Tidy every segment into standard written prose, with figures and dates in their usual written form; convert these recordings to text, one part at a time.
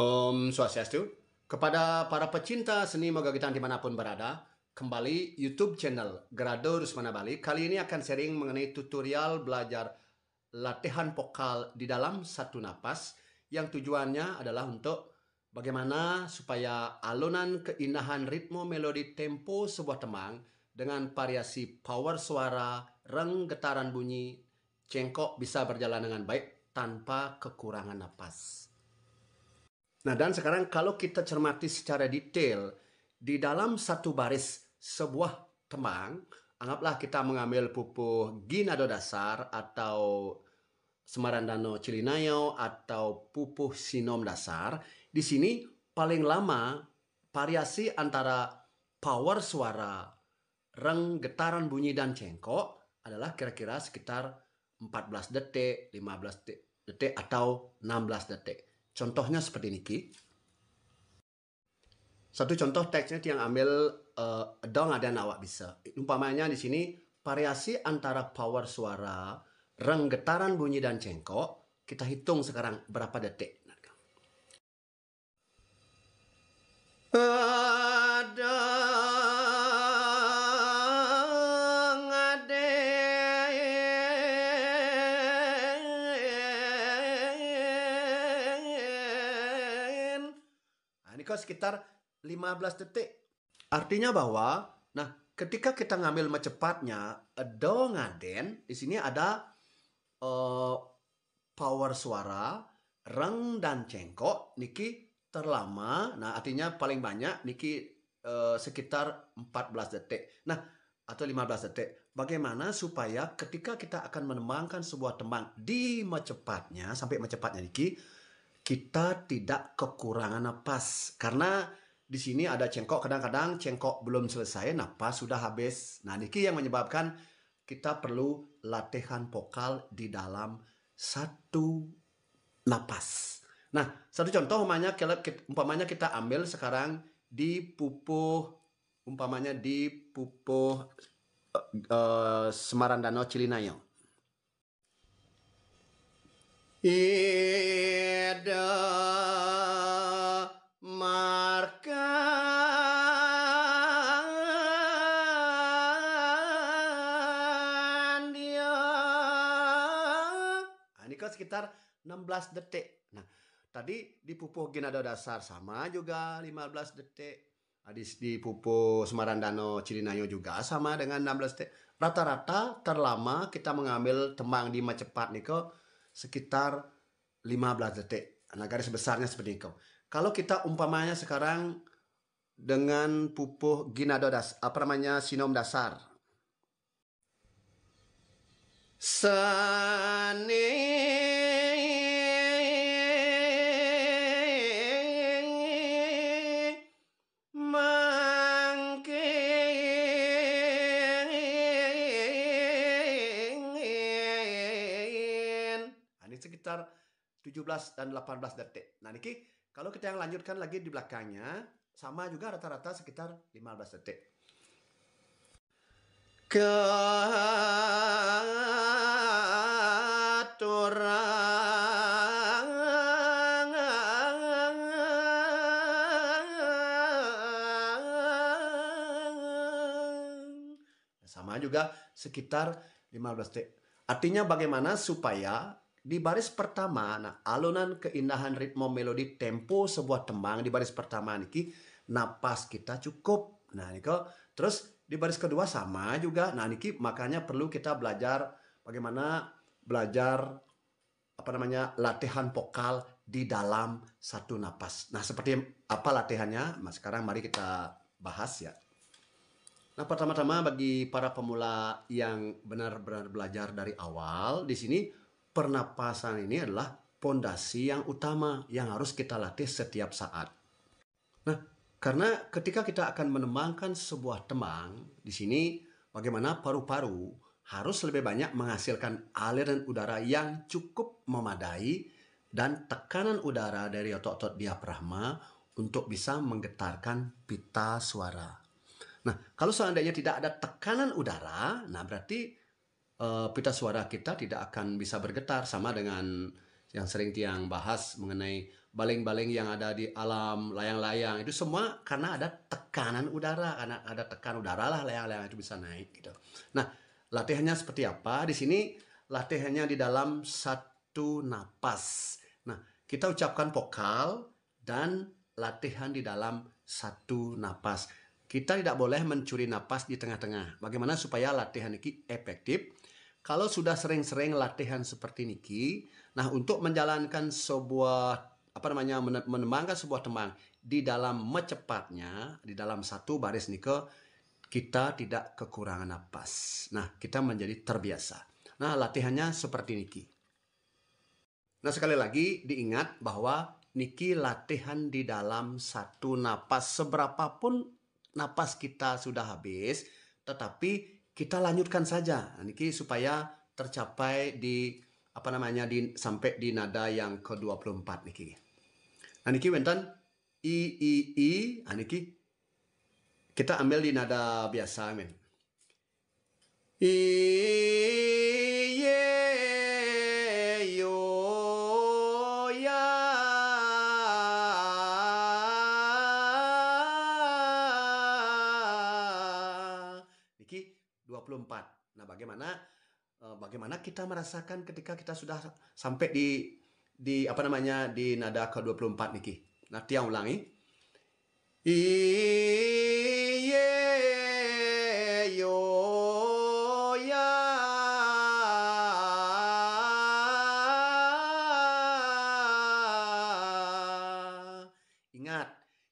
Om Swastiastu. Kepada para pecinta seni mogagitan dimanapun berada, kembali YouTube channel Grado Rusmana Bali. Kali ini akan sharing mengenai tutorial belajar latihan vokal di dalam satu napas, yang tujuannya adalah untuk bagaimana supaya alunan keindahan ritme melodi tempo sebuah tembang dengan variasi power suara, reng getaran bunyi, cengkok bisa berjalan dengan baik tanpa kekurangan napas. Nah, dan sekarang kalau kita cermati secara detail, di dalam satu baris sebuah tembang, anggaplah kita mengambil pupuh G nado dasar atau Semarandano Cilinayo atau pupuh sinom dasar. Di sini paling lama variasi antara power suara, reng, getaran bunyi, dan cengkok adalah kira-kira sekitar 14 detik, 15 detik, atau 16 detik. Contohnya seperti ini. Satu contoh teksnya yang ambil dong ada awak bisa. Umpamanya di sini variasi antara power suara, reng, getaran bunyi, dan cengkok. Kita hitung sekarang berapa detik. Ini kok sekitar 15 detik. Artinya bahwa, nah, ketika kita ngambil cepatnya, do ngaden, di sini ada power suara, reng, dan cengkok, niki terlama, nah artinya paling banyak, niki sekitar 14 detik. Nah, atau 15 detik. Bagaimana supaya ketika kita akan menembangkan sebuah tembang di cepatnya, sampai cepatnya niki, kita tidak kekurangan napas. Karena di sini ada cengkok, kadang-kadang cengkok belum selesai, napas sudah habis. Nah, niki yang menyebabkan kita perlu latihan vokal di dalam satu napas. Nah, satu contoh umpamanya kita ambil sekarang di pupuh, umpamanya di pupuh Semarandano Cilinayo. Ida marka dia. Nah, ini kan sekitar 16 detik. Nah, tadi di pupuh G nado dasar sama juga 15 detik. Di pupuh Semarandano Cilinayo juga sama dengan 16 detik. Rata-rata terlama kita mengambil tembang di cepat nih kok sekitar 15 detik. Nah, garis besarnya seperti itu. Kalau kita umpamanya sekarang dengan pupuh G nado sinom dasar. Ini sekitar 17 dan 18 detik. Nah, niki kalau kita yang lanjutkan lagi di belakangnya, sama juga rata-rata sekitar 15 detik. Sama juga sekitar 15 detik. Artinya bagaimana supaya di baris pertama, nah, alunan keindahan ritme melodi tempo sebuah tembang di baris pertama niki napas kita cukup. Nah, niko terus di baris kedua sama juga. Nah, niki makanya perlu kita belajar bagaimana belajar latihan vokal di dalam satu napas. Nah, seperti apa latihannya? Nah, sekarang mari kita bahas ya. Nah, pertama-tama bagi para pemula yang benar-benar belajar dari awal, di sini pernapasan ini adalah pondasi yang utama yang harus kita latih setiap saat. Nah, karena ketika kita akan menembangkan sebuah tembang, di sini bagaimana paru-paru harus lebih banyak menghasilkan aliran udara yang cukup memadai dan tekanan udara dari otot-otot diafragma untuk bisa menggetarkan pita suara. Nah, kalau seandainya tidak ada tekanan udara, nah berarti pita suara kita tidak akan bisa bergetar, sama dengan yang sering tiang bahas mengenai baling-baling yang ada di alam, layang-layang itu semua karena ada tekanan udara, karena ada tekan udara lah layang-layang itu bisa naik gitu. Nah, latihannya seperti apa? Di sini latihannya di dalam satu napas. Nah, kita ucapkan vokal dan latihan di dalam satu napas. Kita tidak boleh mencuri napas di tengah-tengah. Bagaimana supaya latihan ini efektif? Kalau sudah sering-sering latihan seperti niki, nah untuk menjalankan sebuah menembangkan sebuah tembang di dalam mecepatnya, di dalam satu baris nike, kita tidak kekurangan napas. Nah, kita menjadi terbiasa. Nah, latihannya seperti niki. Nah, sekali lagi diingat bahwa niki latihan di dalam satu napas. Seberapapun napas kita sudah habis, tetapi kita lanjutkan saja. Nah, niki supaya tercapai sampai di nada yang ke-24 niki. Nah, niki wenten i. Nah, niki kita ambil di nada biasa men. I ye yo ya. Niki 24. Nah, bagaimana kita merasakan ketika kita sudah sampai di nada ke-24 niki. Nah, Tiang ulangi. Iye yo ya. Ingat,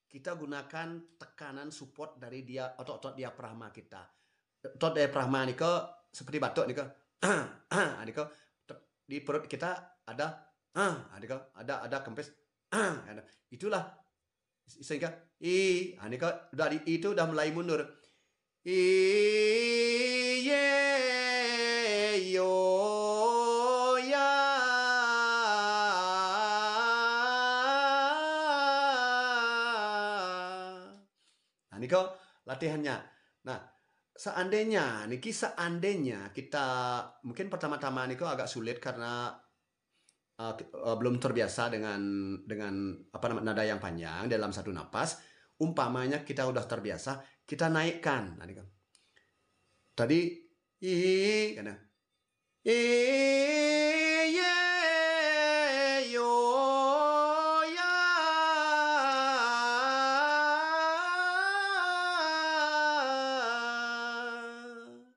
kita gunakan tekanan support dari otot-otot diafragma kita. Otot diafragma ini seperti batuk nih di perut kita ada ada kempes itulah sehingga dari itu udah mulai mundur. Ye yo ya. Nah, niko latihannya. Nah, seandainya kita mungkin pertama-tama niko agak sulit karena belum terbiasa dengan nada yang panjang dalam satu napas. Umpamanya kita udah terbiasa, kita naikkan. Nah, tadi karena ye yo ya.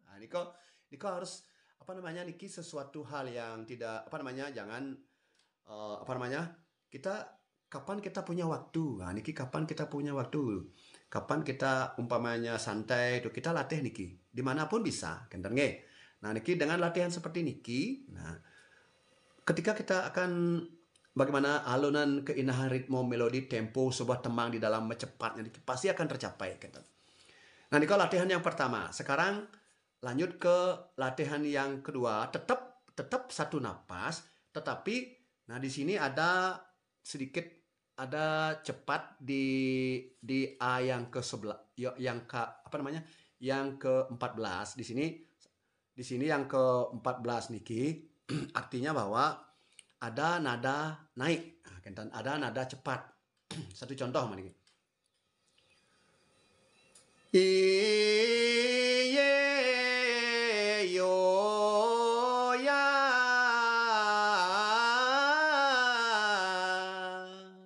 Nah, niko harus niki sesuatu hal yang tidak jangan kapan kita punya waktu. Nah, niki kapan kita punya waktu. Kapan kita umpamanya santai itu kita latih niki. Dimanapun bisa, kenten nggih. Nah, niki dengan latihan seperti niki, nah ketika kita akan bagaimana alunan keindahan ritme melodi tempo sebuah tembang di dalam cepatnya niki pasti akan tercapai, kenten. Nah, niki latihan yang pertama. Sekarang lanjut ke latihan yang kedua, tetap satu napas, tetapi nah di sini ada sedikit cepat di A yang ke-11 yang ke-14 di sini yang ke-14 niki artinya bahwa ada nada naik, ada nada cepat. Satu contoh niki. Iye yo ya.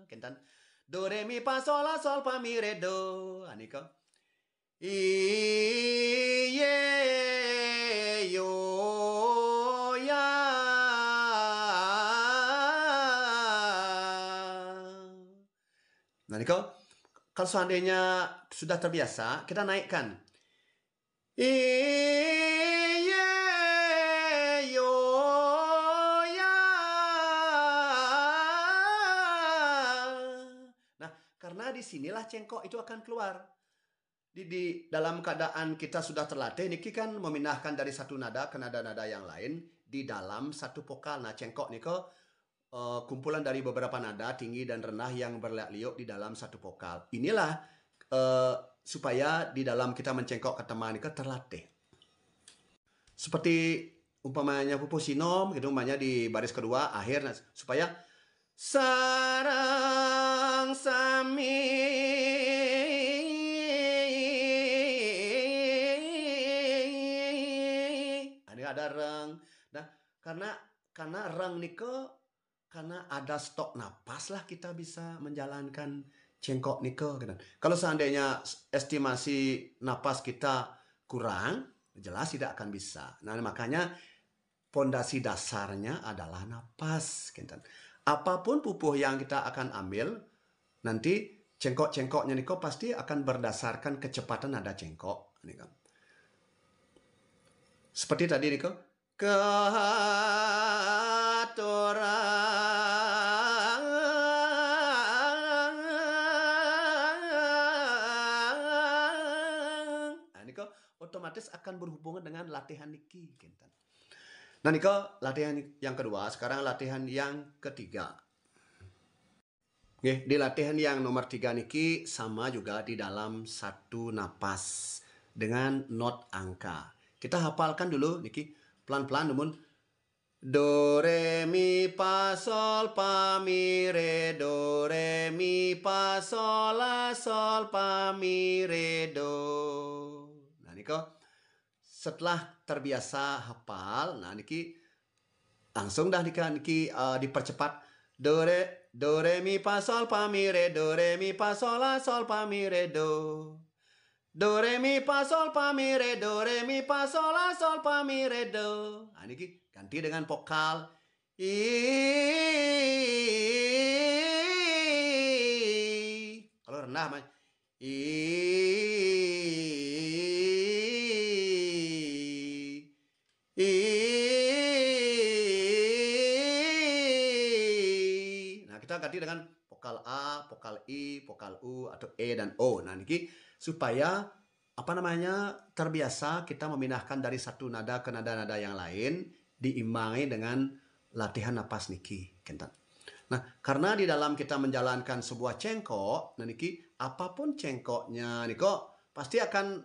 Kentan. Do re mi fa sol la sol fa mi re do. Anika. Iye yo ya. Nah, niko kalau seandainya sudah terbiasa, kita naikkan. Iye yo ya. Nah, karena disinilah cengkok itu akan keluar. Di dalam keadaan kita sudah terlatih, niki kan memindahkan dari satu nada ke nada-nada yang lain di dalam satu vokal. Nah, cengkok niko kumpulan dari beberapa nada tinggi dan rendah yang berliak-liuk di dalam satu vokal. Inilah supaya di dalam kita mencengkok ke teman itu terlatih. Seperti umpamanya pupusinom gitu, umpamanya di baris kedua akhir, nah, supaya sarang ada reng. Nah, karena reng niko karena ada stok napas lah kita bisa menjalankan cengkok niko gitu. Kalau seandainya estimasi napas kita kurang, jelas tidak akan bisa. Nah, makanya pondasi dasarnya adalah napas gitu. Apapun pupuh yang kita akan ambil, nanti cengkok-cengkoknya niko pasti akan berdasarkan kecepatan nada cengkok. Seperti tadi niko, nah, niko otomatis akan berhubungan dengan latihan niki. Nah, niko latihan yang kedua, sekarang latihan yang ketiga. Oke, di latihan yang nomor 3 niki sama juga di dalam satu napas dengan not angka. Kita hafalkan dulu niki pelan-pelan namun do re mi fa sol fa mi re do re mi fa sol la sol fa mi re do. Nah, niko setelah terbiasa hafal, nah niki langsung dah niki dipercepat. Do re mi fa sol fa mi re do re mi fa sol la sol fa mi re do. Do re mi fa sol fa mi re do re mi fa sol la sol fa mi re do. Nah, niki ganti dengan vokal i. Kalau rendah mah i. Nah, kita ganti dengan vokal A, vokal I, vokal U, atau E dan O. Nah, niki supaya terbiasa kita memindahkan dari satu nada ke nada-nada yang lain, diimbangi dengan latihan napas niki. Nah, karena di dalam kita menjalankan sebuah cengkok, nah niki apapun cengkoknya, niko pasti akan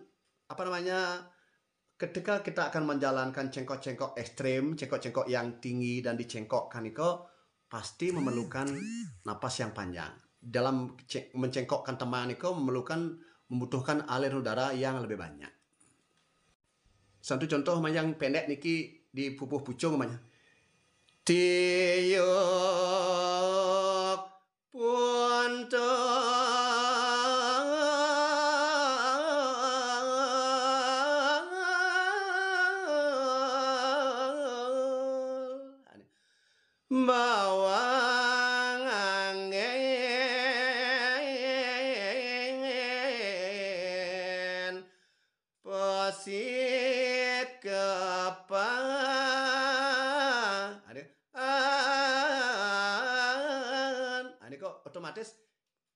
ketika kita akan menjalankan cengkok-cengkok ekstrim, cengkok-cengkok yang tinggi dan dicengkokkan niko pasti memerlukan napas yang panjang. Dalam mencengkokkan teman niko membutuhkan aliran udara yang lebih banyak. Satu contoh yang pendek niki di pupuh pucung namanya. Tiuk puntung bawang angin pesik kepang. Ini kok otomatis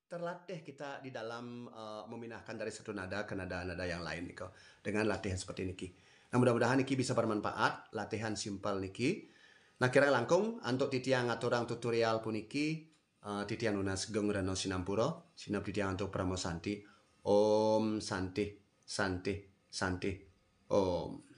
terlatih kita di dalam memindahkan dari satu nada ke nada-nada yang lain niko dengan latihan seperti niki. Nah, mudah-mudahan niki bisa bermanfaat, latihan simpel niki. Nah, kira langkung untuk titiang aturang tutorial puniki titiang nunas geng reno sinampuro sinap titiang untuk pramo santi. Om santi santi santi om.